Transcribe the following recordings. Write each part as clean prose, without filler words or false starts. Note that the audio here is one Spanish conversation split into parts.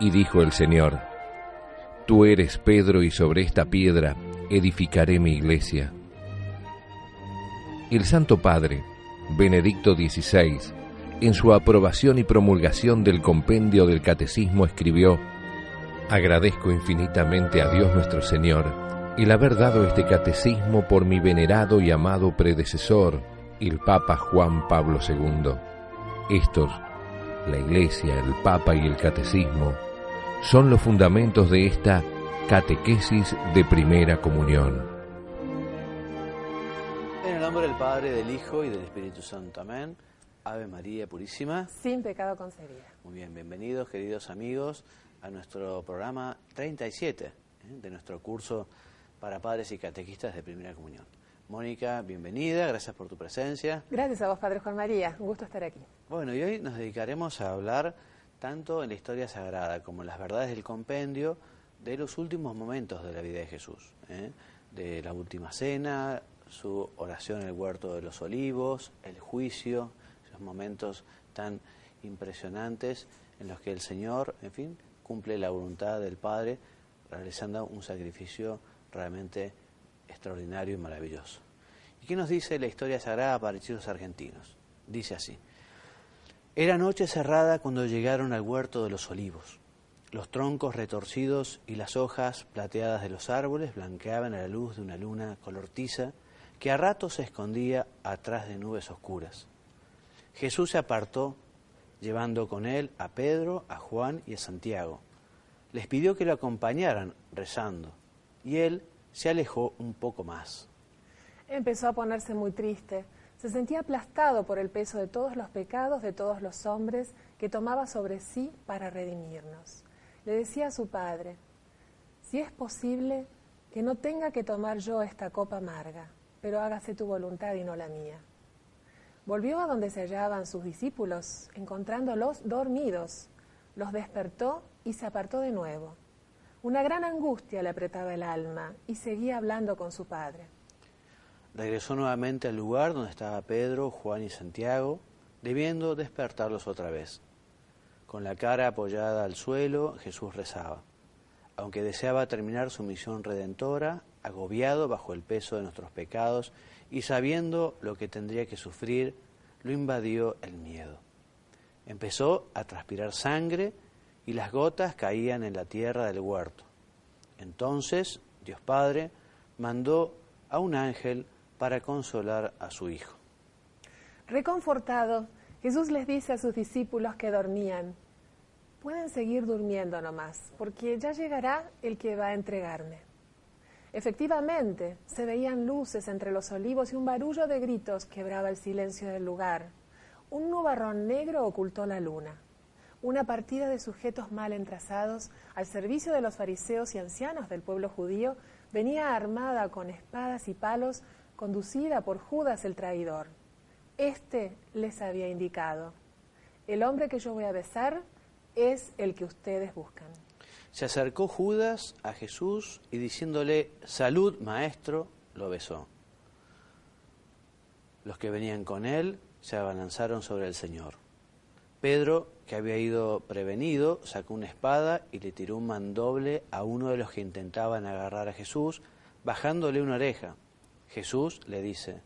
Y dijo el Señor: Tú eres Pedro, y sobre esta piedra edificaré mi iglesia. El Santo Padre, Benedicto XVI, en su aprobación y promulgación del compendio del Catecismo escribió: Agradezco infinitamente a Dios nuestro Señor el haber dado este catecismo por mi venerado y amado predecesor, el Papa Juan Pablo II. Estos, la Iglesia, el Papa y el Catecismo, son los fundamentos de esta catequesis de primera comunión. En el nombre del Padre, del Hijo y del Espíritu Santo. Amén. Ave María Purísima, sin pecado concebida. Muy bien, bienvenidos queridos amigos a nuestro programa 37 de nuestro curso para padres y catequistas de primera comunión. Mónica, bienvenida, gracias por tu presencia. Gracias a vos, Padre Juan María, un gusto estar aquí. Bueno, y hoy nos dedicaremos a hablar tanto en la historia sagrada como en las verdades del compendio de los últimos momentos de la vida de Jesús, de la última cena, su oración en el huerto de los olivos, el juicio, esos momentos tan impresionantes en los que el Señor, en fin, cumple la voluntad del Padre realizando un sacrificio realmente extraordinario y maravilloso. ¿Y qué nos dice la historia sagrada para los argentinos? Dice así: Era noche cerrada cuando llegaron al huerto de los olivos. Los troncos retorcidos y las hojas plateadas de los árboles blanqueaban a la luz de una luna color tiza que a ratos se escondía atrás de nubes oscuras. Jesús se apartó, llevando con él a Pedro, a Juan y a Santiago. Les pidió que lo acompañaran rezando, y él se alejó un poco más. Empezó a ponerse muy triste. Se sentía aplastado por el peso de todos los pecados de todos los hombres que tomaba sobre sí para redimirnos. Le decía a su padre: si es posible, que no tenga que tomar yo esta copa amarga, pero hágase tu voluntad y no la mía. Volvió a donde se hallaban sus discípulos, encontrándolos dormidos. Los despertó y se apartó de nuevo. Una gran angustia le apretaba el alma y seguía hablando con su padre. Regresó nuevamente al lugar donde estaba Pedro, Juan y Santiago, debiendo despertarlos otra vez. Con la cara apoyada al suelo, Jesús rezaba. Aunque deseaba terminar su misión redentora, agobiado bajo el peso de nuestros pecados y sabiendo lo que tendría que sufrir, lo invadió el miedo. Empezó a transpirar sangre y las gotas caían en la tierra del huerto. Entonces, Dios Padre mandó a un ángel para consolar a su Hijo. Reconfortado, Jesús les dice a sus discípulos que dormían: pueden seguir durmiendo nomás, porque ya llegará el que va a entregarme. Efectivamente, se veían luces entre los olivos y un barullo de gritos quebraba el silencio del lugar. Un nubarrón negro ocultó la luna. Una partida de sujetos mal entrazados, al servicio de los fariseos y ancianos del pueblo judío, venía armada con espadas y palos, conducida por Judas el traidor. Este les había indicado: el hombre que yo voy a besar es el que ustedes buscan. Se acercó Judas a Jesús y diciéndole: salud, maestro, lo besó. Los que venían con él se abalanzaron sobre el Señor. Pedro, que había ido prevenido, sacó una espada y le tiró un mandoble a uno de los que intentaban agarrar a Jesús, bajándole una oreja. Jesús le dice: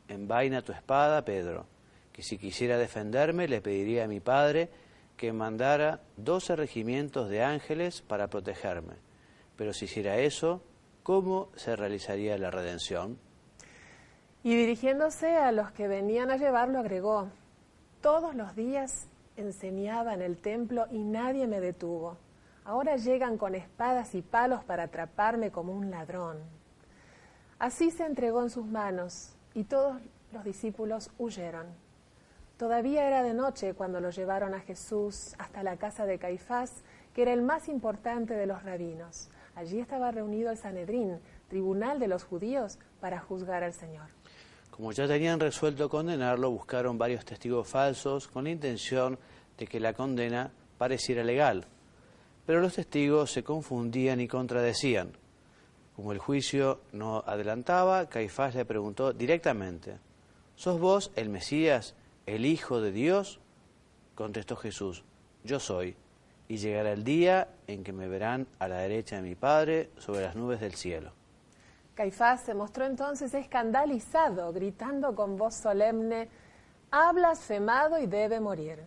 envaina tu espada, Pedro, que si quisiera defenderme le pediría a mi Padre que mandara 12 regimientos de ángeles para protegerme. Pero si hiciera eso, ¿cómo se realizaría la redención? Y dirigiéndose a los que venían a llevarlo, agregó: todos los días enseñaba en el templo y nadie me detuvo. Ahora llegan con espadas y palos para atraparme como un ladrón. Así se entregó en sus manos y todos los discípulos huyeron. Todavía era de noche cuando lo llevaron a Jesús hasta la casa de Caifás, que era el más importante de los rabinos. Allí estaba reunido el Sanedrín, tribunal de los judíos, para juzgar al Señor. Como ya tenían resuelto condenarlo, buscaron varios testigos falsos con la intención de que la condena pareciera legal. Pero los testigos se confundían y contradecían. Como el juicio no adelantaba, Caifás le preguntó directamente: ¿sos vos el Mesías, el Hijo de Dios? Contestó Jesús: yo soy. y llegará el día en que me verán a la derecha de mi Padre sobre las nubes del cielo. Caifás se mostró entonces escandalizado, gritando con voz solemne: «Ha blasfemado y debe morir».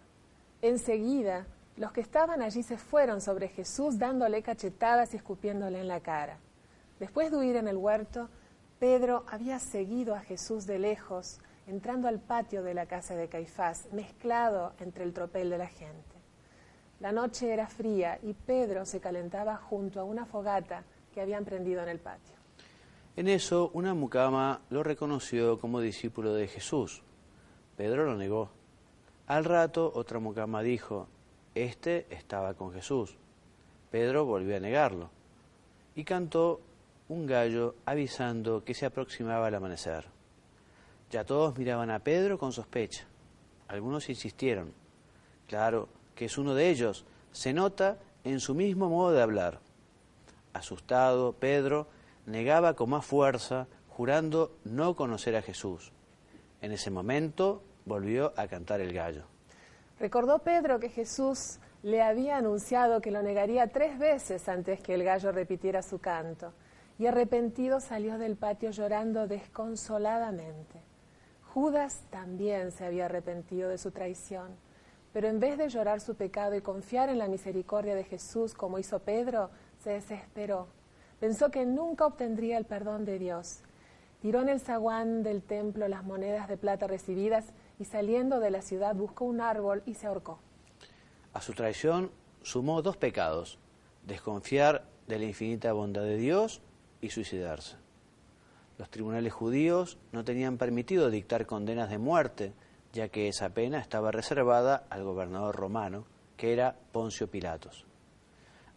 Enseguida, los que estaban allí se fueron sobre Jesús dándole cachetadas y escupiéndole en la cara. Después de huir en el huerto, Pedro había seguido a Jesús de lejos, entrando al patio de la casa de Caifás, mezclado entre el tropel de la gente. La noche era fría y Pedro se calentaba junto a una fogata que habían prendido en el patio. En eso, una mucama lo reconoció como discípulo de Jesús. Pedro lo negó. Al rato, otra mucama dijo: «Este estaba con Jesús». Pedro volvió a negarlo y cantó un gallo avisando que se aproximaba el amanecer. Ya todos miraban a Pedro con sospecha. Algunos insistieron: «Claro que es uno de ellos, se nota en su mismo modo de hablar». Asustado, Pedro negaba con más fuerza, jurando no conocer a Jesús. En ese momento volvió a cantar el gallo. Recordó Pedro que Jesús le había anunciado que lo negaría 3 veces antes que el gallo repitiera su canto, y arrepentido salió del patio llorando desconsoladamente. Judas también se había arrepentido de su traición, pero en vez de llorar su pecado y confiar en la misericordia de Jesús como hizo Pedro, se desesperó. Pensó que nunca obtendría el perdón de Dios. Tiró en el zaguán del templo las monedas de plata recibidas y saliendo de la ciudad buscó un árbol y se ahorcó. A su traición sumó 2 pecados: desconfiar de la infinita bondad de Dios y suicidarse. Los tribunales judíos no tenían permitido dictar condenas de muerte, ya que esa pena estaba reservada al gobernador romano, que era Poncio Pilatos.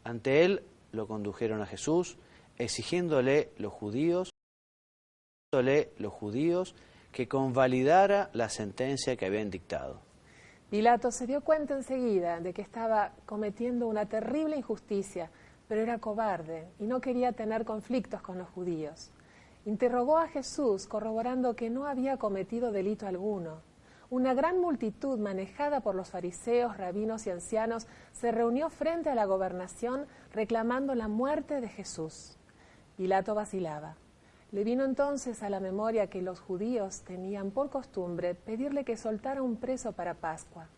Ante él lo condujeron a Jesús, exigiéndole los judíos que convalidara la sentencia que habían dictado. Pilato se dio cuenta enseguida de que estaba cometiendo una terrible injusticia, pero era cobarde y no quería tener conflictos con los judíos. Interrogó a Jesús, corroborando que no había cometido delito alguno. Una gran multitud, manejada por los fariseos, rabinos y ancianos, se reunió frente a la gobernación reclamando la muerte de Jesús. Pilato vacilaba. Le vino entonces a la memoria que los judíos tenían por costumbre pedirle que soltara un preso para Pascua.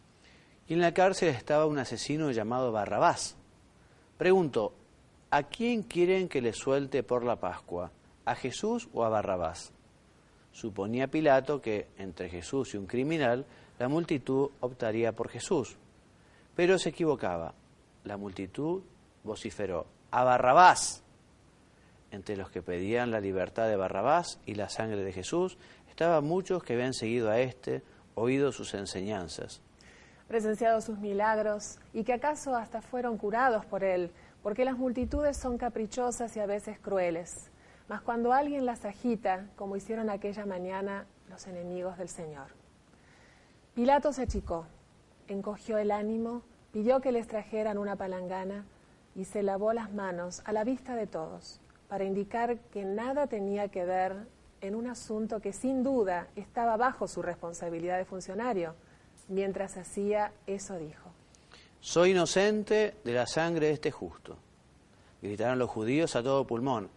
Y en la cárcel estaba un asesino llamado Barrabás. Preguntó: ¿a quién quieren que le suelte por la Pascua? ¿A Jesús o a Barrabás? Suponía Pilato que, entre Jesús y un criminal, la multitud optaría por Jesús. Pero se equivocaba. La multitud vociferó: ¡a Barrabás! Entre los que pedían la libertad de Barrabás y la sangre de Jesús, estaban muchos que habían seguido a éste, oído sus enseñanzas, presenciado sus milagros y que acaso hasta fueron curados por él, porque las multitudes son caprichosas y a veces crueles. Mas cuando alguien las agita, como hicieron aquella mañana los enemigos del Señor. Pilato se achicó, encogió el ánimo, pidió que les trajeran una palangana y se lavó las manos a la vista de todos, para indicar que nada tenía que ver en un asunto que sin duda estaba bajo su responsabilidad de funcionario. Mientras hacía eso dijo: «Soy inocente de la sangre de este justo». Gritaron los judíos a todo pulmón: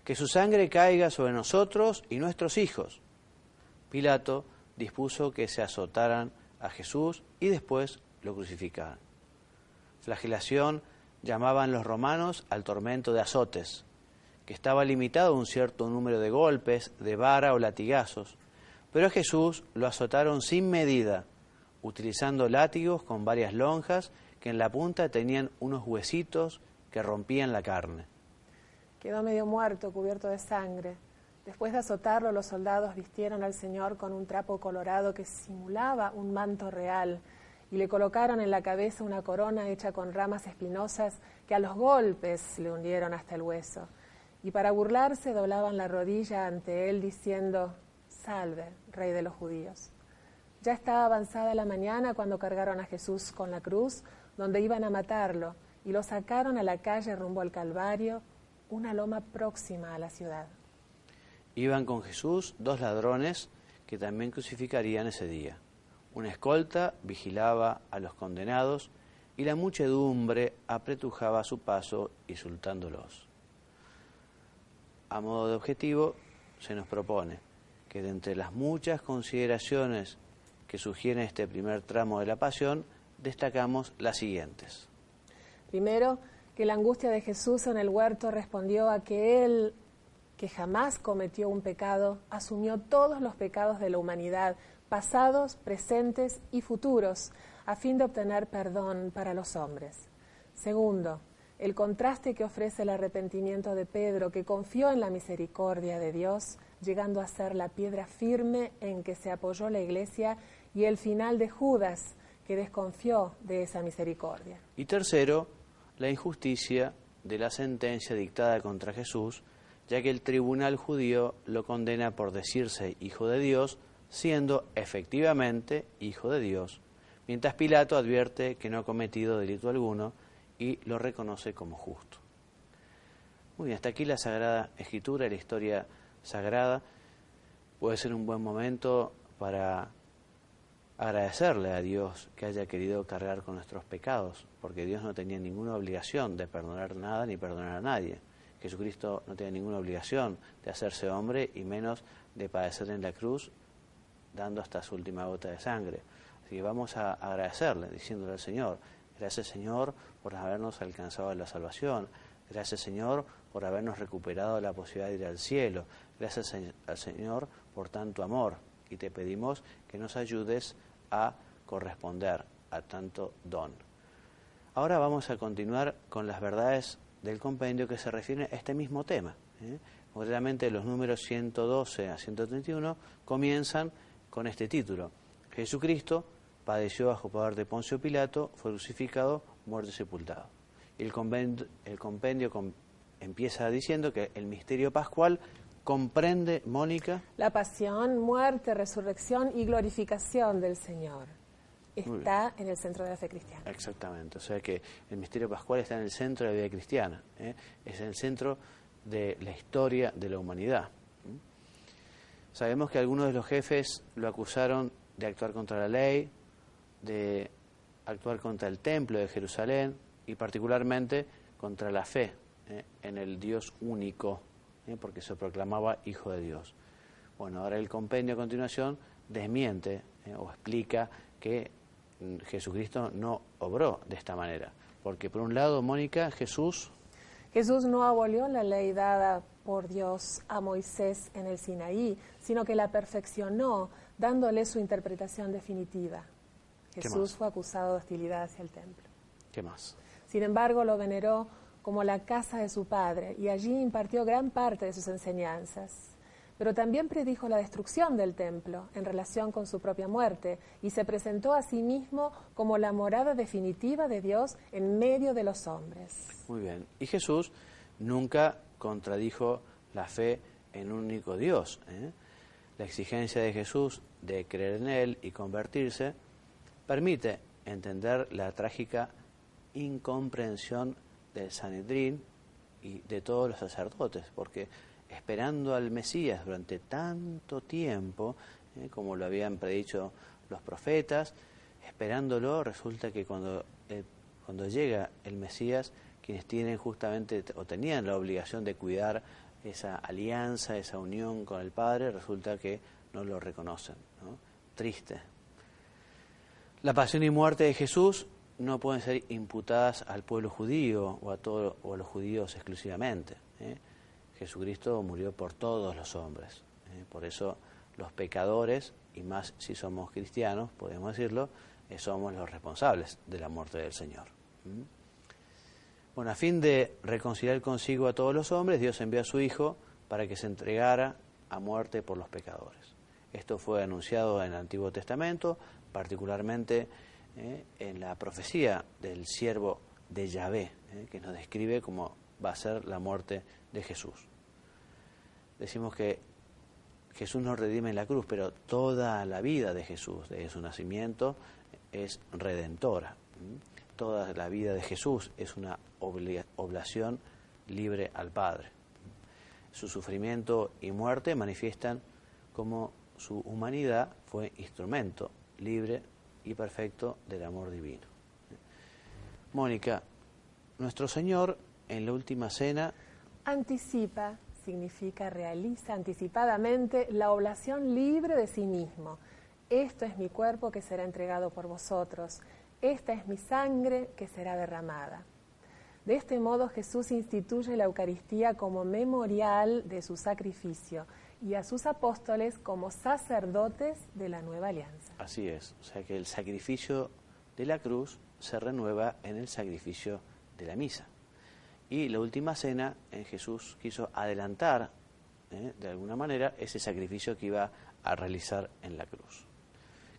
«Que su sangre caiga sobre nosotros y nuestros hijos». Pilato dispuso que se azotaran a Jesús y después lo crucificaran. Flagelación llamaban los romanos al tormento de azotes, que estaba limitado a un cierto número de golpes, de vara o latigazos, pero a Jesús lo azotaron sin medida, utilizando látigos con varias lonjas que en la punta tenían unos huesitos que rompían la carne. Quedó medio muerto, cubierto de sangre. Después de azotarlo, los soldados vistieron al Señor con un trapo colorado que simulaba un manto real y le colocaron en la cabeza una corona hecha con ramas espinosas que a los golpes le hundieron hasta el hueso. Y para burlarse doblaban la rodilla ante él diciendo: «Salve, Rey de los judíos». Ya estaba avanzada la mañana cuando cargaron a Jesús con la cruz, donde iban a matarlo, y lo sacaron a la calle rumbo al Calvario, una loma próxima a la ciudad. Iban con Jesús 2 ladrones que también crucificarían ese día. Una escolta vigilaba a los condenados y la muchedumbre apretujaba su paso, insultándolos. A modo de objetivo, se nos propone que de entre las muchas consideraciones que sugiere este primer tramo de la pasión, destacamos las siguientes. Primero, que la angustia de Jesús en el huerto respondió a que Él, que jamás cometió un pecado, asumió todos los pecados de la humanidad, pasados, presentes y futuros, a fin de obtener perdón para los hombres. Segundo, el contraste que ofrece el arrepentimiento de Pedro, que confió en la misericordia de Dios, llegando a ser la piedra firme en que se apoyó la Iglesia, y el final de Judas, que desconfió de esa misericordia. Y tercero, la injusticia de la sentencia dictada contra Jesús, ya que el tribunal judío lo condena por decirse hijo de Dios, siendo efectivamente hijo de Dios, mientras Pilato advierte que no ha cometido delito alguno y lo reconoce como justo. Muy bien, hasta aquí la Sagrada Escritura y la historia sagrada. Puede ser un buen momento para agradecerle a Dios que haya querido cargar con nuestros pecados, porque Dios no tenía ninguna obligación de perdonar nada ni perdonar a nadie. Jesucristo no tenía ninguna obligación de hacerse hombre y menos de padecer en la cruz, dando hasta su última gota de sangre. Así que vamos a agradecerle, diciéndole al Señor: gracias, Señor, por habernos alcanzado la salvación. Gracias, Señor, por habernos recuperado la posibilidad de ir al cielo. Gracias al Señor por tanto amor. Y te pedimos que nos ayudes a corresponder a tanto don. Ahora vamos a continuar con las verdades del compendio que se refieren a este mismo tema. Concretamente, los números 112 a 131 comienzan con este título: Jesucristo padeció bajo poder de Poncio Pilato, fue crucificado, muerto y sepultado. Y el compendio empieza diciendo que el misterio pascual comprende, Mónica, la pasión, muerte, resurrección y glorificación del Señor. Está en el centro de la fe cristiana. Exactamente, o sea que el misterio pascual está en el centro de la vida cristiana, es en el centro de la historia de la humanidad. Sabemos que algunos de los jefes lo acusaron de actuar contra la ley, de actuar contra el templo de Jerusalén y particularmente contra la fe en el Dios único, porque se proclamaba hijo de Dios. Bueno, ahora el compendio a continuación desmiente o explica que Jesucristo no obró de esta manera, porque por un lado, Mónica, Jesús no abolió la ley dada por Dios a Moisés en el Sinaí, sino que la perfeccionó, dándole su interpretación definitiva. Jesús fue acusado de hostilidad hacia el templo. ¿Qué más? Sin embargo, lo veneró como la casa de su padre, y allí impartió gran parte de sus enseñanzas. Pero también predijo la destrucción del templo en relación con su propia muerte, y se presentó a sí mismo como la morada definitiva de Dios en medio de los hombres. Muy bien. Y Jesús nunca contradijo la fe en un único Dios. La exigencia de Jesús de creer en Él y convertirse permite entender la trágica incomprensión del Sanedrín y de todos los sacerdotes, porque esperando al Mesías durante tanto tiempo, como lo habían predicho los profetas, esperándolo, resulta que cuando llega el Mesías, quienes tienen justamente o tenían la obligación de cuidar esa alianza, esa unión con el Padre, resulta que no lo reconocen, ¿no? Triste. La pasión y muerte de Jesús no pueden ser imputadas al pueblo judío o a los judíos exclusivamente. Jesucristo murió por todos los hombres. Por eso los pecadores, y más si somos cristianos, podemos decirlo, somos los responsables de la muerte del Señor. Bueno, a fin de reconciliar consigo a todos los hombres, Dios envió a su Hijo para que se entregara a muerte por los pecadores. Esto fue anunciado en el Antiguo Testamento, particularmente en la profecía del siervo de Yahvé, que nos describe cómo va a ser la muerte de Jesús. Decimos que Jesús nos redime en la cruz, pero toda la vida de Jesús, desde su nacimiento, es redentora. Toda la vida de Jesús es una oblación libre al Padre. Su sufrimiento y muerte manifiestan cómo su humanidad fue instrumento libre y perfecto del amor divino. Mónica, nuestro Señor en la última cena Anticipa significa realiza anticipadamente la oblación libre de sí mismo. Esto es mi cuerpo que será entregado por vosotros. Esta es mi sangre que será derramada. De este modo Jesús instituye la Eucaristía como memorial de su sacrificio y a sus apóstoles como sacerdotes de la nueva alianza. Así es, o sea que el sacrificio de la cruz se renueva en el sacrificio de la misa. Y la última cena, Jesús quiso adelantar, de alguna manera, ese sacrificio que iba a realizar en la cruz.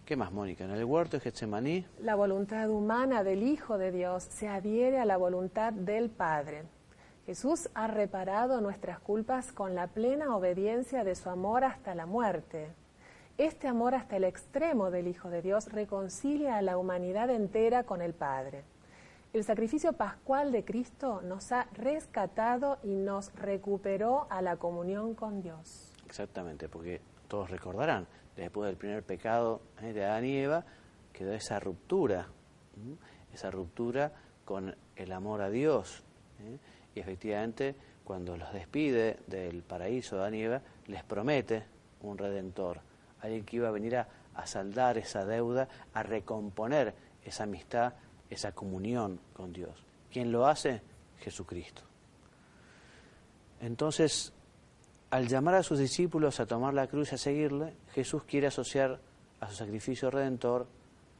¿Qué más, Mónica? En el huerto de Getsemaní, La voluntad humana del Hijo de Dios se adhiere a la voluntad del Padre. Jesús ha reparado nuestras culpas con la plena obediencia de su amor hasta la muerte. Este amor hasta el extremo del Hijo de Dios reconcilia a la humanidad entera con el Padre. El sacrificio pascual de Cristo nos ha rescatado y nos recuperó a la comunión con Dios. exactamente, porque todos recordarán, después del primer pecado de Adán y Eva, quedó esa ruptura con el amor a Dios. Y efectivamente, cuando los despide del paraíso de Adán y Eva, les promete un redentor, alguien que iba a venir a saldar esa deuda, a recomponer esa amistad, esa comunión con Dios. ¿Quién lo hace? Jesucristo. Entonces, al llamar a sus discípulos a tomar la cruz y a seguirle, Jesús quiere asociar a su sacrificio redentor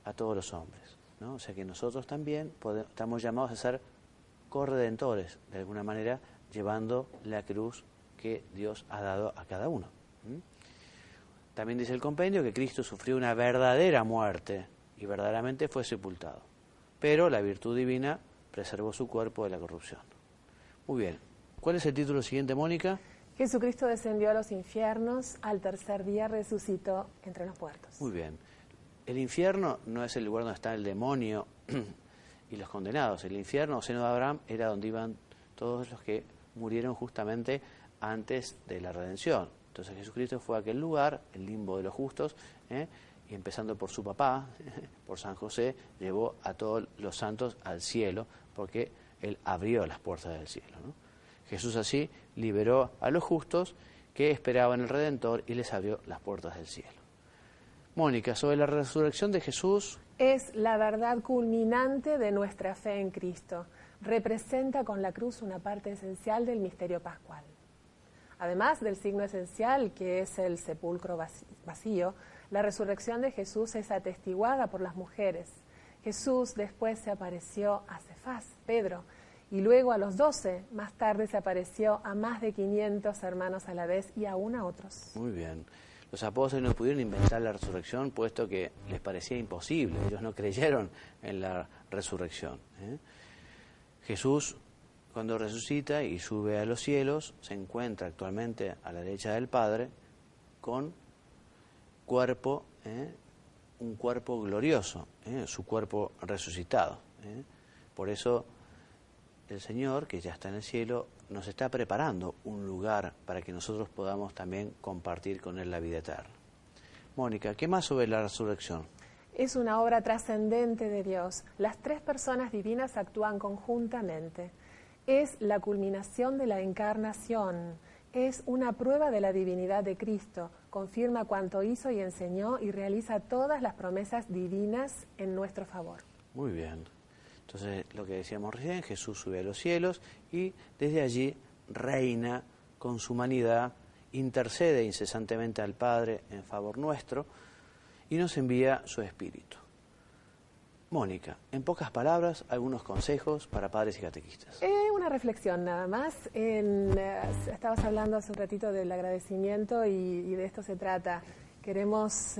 a todos los hombres, ¿no? O sea que nosotros también estamos llamados a ser corredentores, de alguna manera, llevando la cruz que Dios ha dado a cada uno. También dice el compendio que Cristo sufrió una verdadera muerte y verdaderamente fue sepultado. Pero la virtud divina preservó su cuerpo de la corrupción. Muy bien. ¿Cuál es el título siguiente, Mónica? Jesucristo descendió a los infiernos, al tercer día resucitó entre los muertos. Muy bien. El infierno no es el lugar donde está el demonio y los condenados. El infierno, o seno de Abraham, era donde iban todos los que murieron justamente antes de la redención. Entonces Jesucristo fue a aquel lugar, el limbo de los justos, y empezando por su papá, por San José, llevó a todos los santos al cielo, porque él abrió las puertas del cielo, ¿no? Jesús así liberó a los justos que esperaban el Redentor y les abrió las puertas del cielo. Mónica, sobre la resurrección de Jesús. Es la verdad culminante de nuestra fe en Cristo. Representa con la cruz una parte esencial del misterio pascual. Además del signo esencial, que es el sepulcro vacío, la resurrección de Jesús es atestiguada por las mujeres. Jesús después se apareció a Cefás, Pedro, y luego a los 12, más tarde se apareció a más de 500 hermanos a la vez y aún a otros. Muy bien. Los apóstoles no pudieron inventar la resurrección puesto que les parecía imposible. Ellos no creyeron en la resurrección. Jesús, cuando resucita y sube a los cielos, se encuentra actualmente a la derecha del Padre con cuerpo, un cuerpo glorioso, su cuerpo resucitado. Por eso el Señor, que ya está en el cielo, nos está preparando un lugar para que nosotros podamos también compartir con Él la vida eterna. Mónica, ¿qué más sobre la resurrección? Es una obra trascendente de Dios. Las tres personas divinas actúan conjuntamente. Es la culminación de la encarnación. Es una prueba de la divinidad de Cristo. Confirma cuanto hizo y enseñó y realiza todas las promesas divinas en nuestro favor. Muy bien. Entonces, lo que decíamos recién, Jesús sube a los cielos y desde allí reina con su humanidad, intercede incesantemente al Padre en favor nuestro y nos envía su Espíritu. Mónica, en pocas palabras, algunos consejos para padres y catequistas. Una reflexión nada más. Estabas hablando hace un ratito del agradecimiento y de esto se trata. Queremos,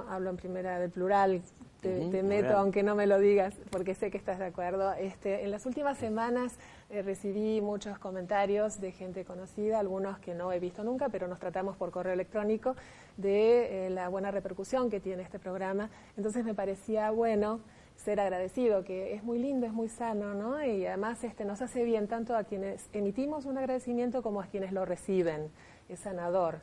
hablo en primera del plural, te meto aunque no me lo digas, porque sé que estás de acuerdo. En las últimas semanas recibí muchos comentarios de gente conocida, algunos que no he visto nunca, pero nos tratamos por correo electrónico, de la buena repercusión que tiene este programa. Entonces me parecía bueno ser agradecido, que es muy lindo, es muy sano, ¿no? Y además nos hace bien tanto a quienes emitimos un agradecimiento como a quienes lo reciben, es sanador.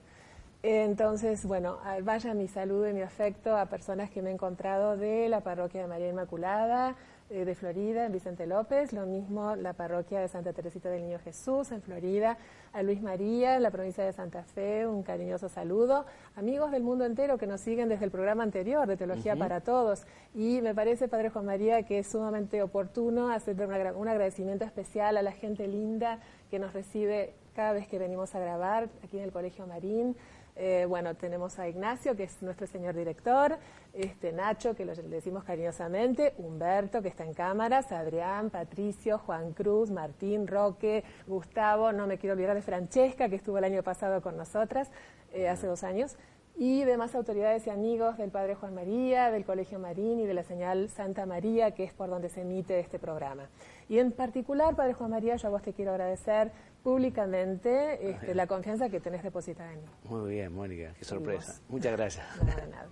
Entonces, vaya mi saludo y mi afecto a personas que me he encontrado de la parroquia de María Inmaculada, de Florida, en Vicente López, lo mismo la parroquia de Santa Teresita del Niño Jesús en Florida, a Luis María, en la provincia de Santa Fe, un cariñoso saludo, amigos del mundo entero que nos siguen desde el programa anterior de Teología para Todos, y me parece, Padre Juan María, que es sumamente oportuno hacer un agradecimiento especial a la gente linda que nos recibe cada vez que venimos a grabar aquí en el Colegio Marín. Bueno, tenemos a Ignacio, que es nuestro señor director, Nacho, que le decimos cariñosamente, Humberto, que está en cámaras, Adrián, Patricio, Juan Cruz, Martín, Roque, Gustavo, no me quiero olvidar de Francesca, que estuvo el año pasado con nosotras, hace 2 años, y demás autoridades y amigos del Padre Juan María, del Colegio Marín y de la señal Santa María, que es por donde se emite este programa. Y en particular, Padre Juan María, yo a vos te quiero agradecer públicamente la confianza que tenés depositada en mí. Muy bien, Mónica, qué sorpresa. Muchas gracias. No, de nada.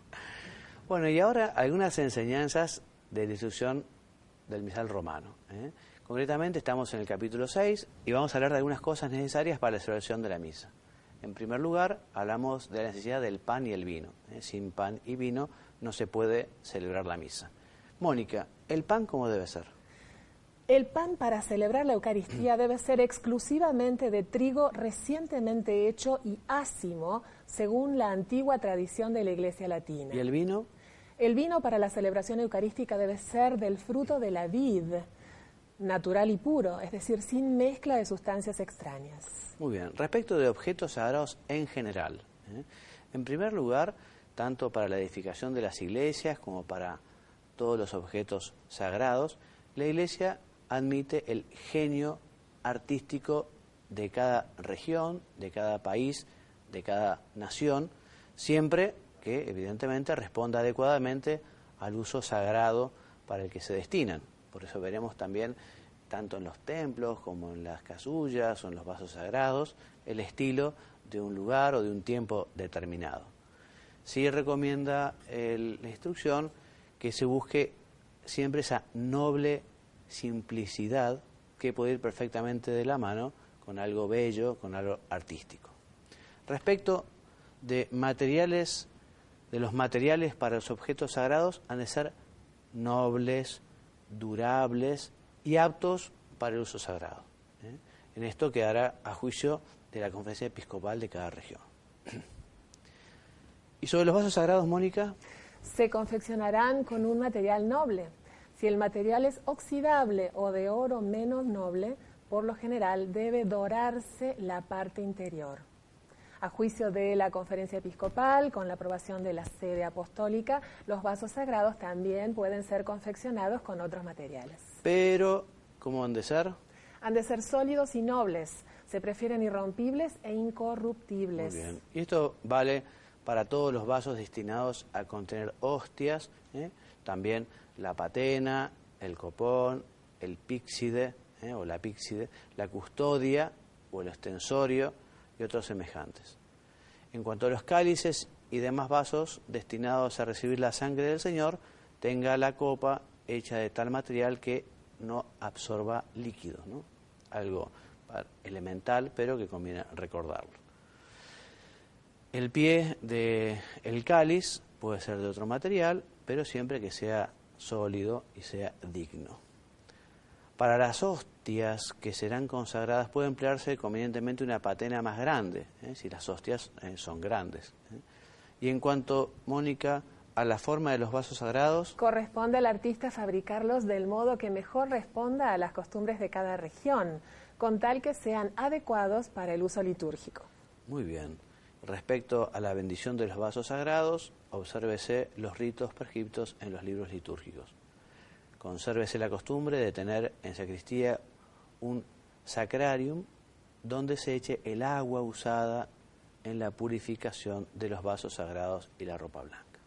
Bueno, y ahora algunas enseñanzas de la instrucción del misal romano. Concretamente estamos en el capítulo 6 y vamos a hablar de algunas cosas necesarias para la celebración de la misa. En primer lugar, hablamos de la necesidad del pan y el vino. Sin pan y vino no se puede celebrar la misa. Mónica, ¿el pan cómo debe ser? El pan para celebrar la Eucaristía debe ser exclusivamente de trigo recientemente hecho y ácimo, según la antigua tradición de la Iglesia latina. ¿Y el vino? El vino para la celebración eucarística debe ser del fruto de la vid, natural y puro, es decir, sin mezcla de sustancias extrañas. Muy bien. Respecto de objetos sagrados en general, en primer lugar, tanto para la edificación de las iglesias como para todos los objetos sagrados, la Iglesia admite el genio artístico de cada región, de cada país, de cada nación, siempre que evidentemente responda adecuadamente al uso sagrado para el que se destinan. Por eso veremos también, tanto en los templos como en las casullas o en los vasos sagrados, el estilo de un lugar o de un tiempo determinado. Sí recomienda la instrucción que se busque siempre esa noble simplicidad que puede ir perfectamente de la mano con algo bello, con algo artístico. Respecto de los materiales para los objetos sagrados, han de ser nobles, durables y aptos para el uso sagrado. En esto quedará a juicio de la Conferencia Episcopal de cada región. ¿Y sobre los vasos sagrados, Mónica? Se confeccionarán con un material noble. Si el material es oxidable o de oro menos noble, por lo general debe dorarse la parte interior. A juicio de la Conferencia Episcopal, con la aprobación de la sede apostólica, los vasos sagrados también pueden ser confeccionados con otros materiales. Pero, ¿cómo han de ser? Han de ser sólidos y nobles. Se prefieren irrompibles e incorruptibles. Muy bien. Y esto vale para todos los vasos destinados a contener hostias, también la patena, el copón, el píxide o la píxide, la custodia o el ostensorio y otros semejantes. En cuanto a los cálices y demás vasos destinados a recibir la sangre del Señor, tenga la copa hecha de tal material que no absorba líquidos, ¿no? Algo elemental, pero que conviene recordarlo. El pie del cáliz puede ser de otro material, pero siempre que sea sólido y sea digno. Para las hostias que serán consagradas puede emplearse convenientemente una patena más grande, si las hostias son grandes. Y en cuanto, Mónica, a la forma de los vasos sagrados, corresponde al artista fabricarlos del modo que mejor responda a las costumbres de cada región, con tal que sean adecuados para el uso litúrgico. Muy bien. Respecto a la bendición de los vasos sagrados, obsérvese los ritos prescriptos en los libros litúrgicos. Consérvese la costumbre de tener en sacristía un sacrarium donde se eche el agua usada en la purificación de los vasos sagrados y la ropa blanca.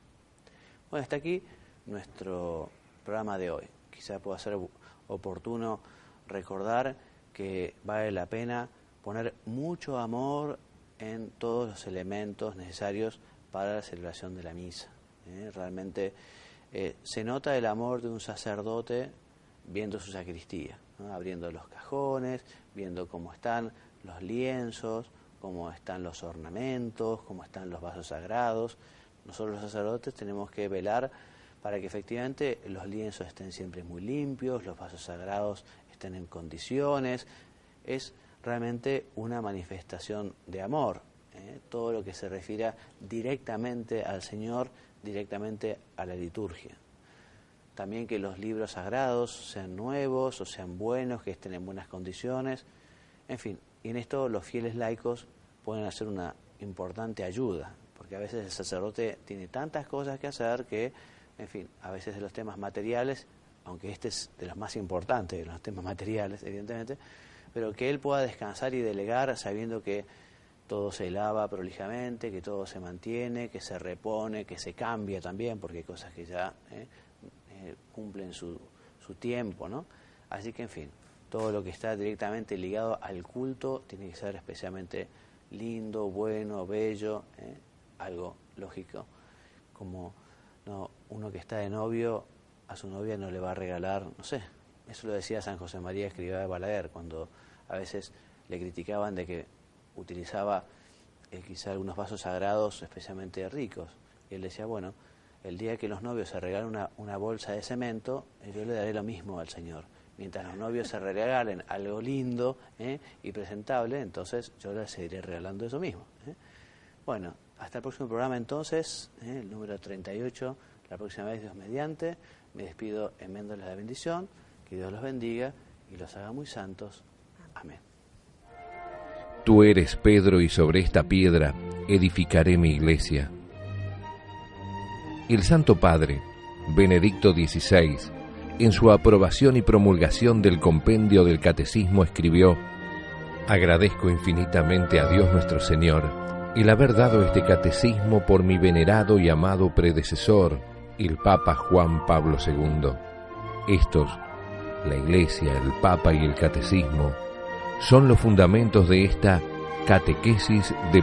Bueno, hasta aquí nuestro programa de hoy. Quizá pueda ser oportuno recordar que vale la pena poner mucho amor en todos los elementos necesarios para la celebración de la misa. Realmente se nota el amor de un sacerdote viendo su sacristía, ¿no? Abriendo los cajones, viendo cómo están los lienzos, cómo están los ornamentos, cómo están los vasos sagrados. Nosotros los sacerdotes tenemos que velar para que efectivamente los lienzos estén siempre muy limpios, los vasos sagrados estén en condiciones. Es realmente una manifestación de amor, todo lo que se refiere directamente al Señor, directamente a la liturgia. También que los libros sagrados sean nuevos o sean buenos, que estén en buenas condiciones. En fin, y en esto los fieles laicos pueden hacer una importante ayuda, porque a veces el sacerdote tiene tantas cosas que hacer que, en fin, a veces de los temas materiales, aunque este es de los más importantes, de los temas materiales, evidentemente, pero que él pueda descansar y delegar sabiendo que todo se lava prolijamente, que todo se mantiene, que se repone, que se cambia también, porque hay cosas que ya cumplen su tiempo, ¿no? Así que, en fin, todo lo que está directamente ligado al culto tiene que ser especialmente lindo, bueno, bello, algo lógico, como uno que está de novio, a su novia no le va a regalar, no sé, eso lo decía San José María Escrivá de Balaguer, cuando a veces le criticaban de que utilizaba quizá algunos vasos sagrados especialmente ricos, y él decía, bueno, el día que los novios se regalen una bolsa de cemento, yo le daré lo mismo al Señor. Mientras los novios se regalen algo lindo y presentable, entonces yo les seguiré regalando eso mismo. Bueno, hasta el próximo programa entonces, el número 38, la próxima vez Dios mediante. Me despido enviándoles la bendición, que Dios los bendiga y los haga muy santos. Amén. Tú eres Pedro, y sobre esta piedra edificaré mi iglesia. El Santo Padre, Benedicto XVI, en su aprobación y promulgación del compendio del Catecismo escribió: agradezco infinitamente a Dios nuestro Señor el haber dado este catecismo por mi venerado y amado predecesor, el Papa Juan Pablo II. Estos, la Iglesia, el Papa y el Catecismo, son los fundamentos de esta catequesis de